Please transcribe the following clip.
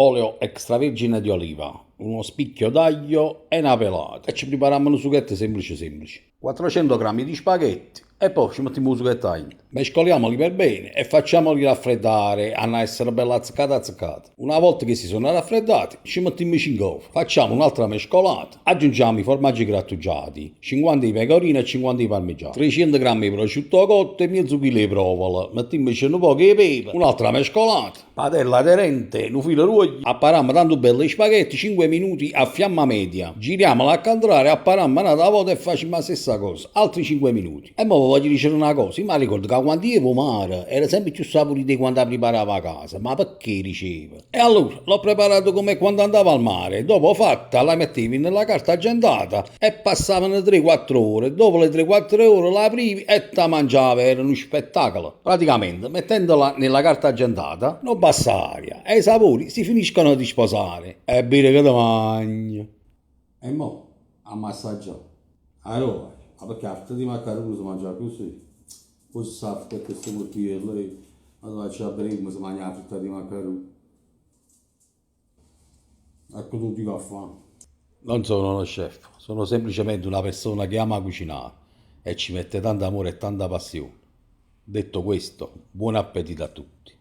olio extravergine di oliva, uno spicchio d'aglio e una pelata. E ci prepariamo un sughetto semplice semplice. 400 grammi di spaghetti e poi ci mettiamo un sughetto dentro. Mescoliamoli per bene e facciamoli raffreddare a essere bella azzeccata azzeccata. Una volta che si sono raffreddati, ci mettiamo i 5 uova. Facciamo un'altra mescolata. Aggiungiamo i formaggi grattugiati, 50 di pecorino e 50 di parmigiano, 300 grammi di prosciutto cotto e mezzo chilo di provola. Mettiamoci un po' di pepe, un'altra mescolata. Padella aderente, un filo d'uoglio. Appariamo tanto belli i spaghetti, 5 minuti a fiamma media. Giriamola a cantare, appariamo una volta e facciamo la stessa cosa. Altri 5 minuti. E ora voglio dire una cosa, io mi ricordo che quando io mare era sempre più saporito di quando la preparava a casa, ma perché diceva? E allora l'ho preparato come quando andavo al mare, dopo fatta la mettevi nella carta agendata e passavano 3-4 ore, dopo le 3-4 ore la aprivi e te mangiava, era uno spettacolo. Praticamente mettendola nella carta agendata non passa aria e i sapori si finiscono di sposare e bere che te mangi. E mo' a massaggiare. Allora, ma perché arte di maccherone si mangia così? Poi si sa che queste mortiere, allora ci avremo si mangia la frutta di maccherone. Ecco tutti che fa. Non sono uno chef, sono semplicemente una persona che ama cucinare e ci mette tanto amore e tanta passione. Detto questo, buon appetito a tutti.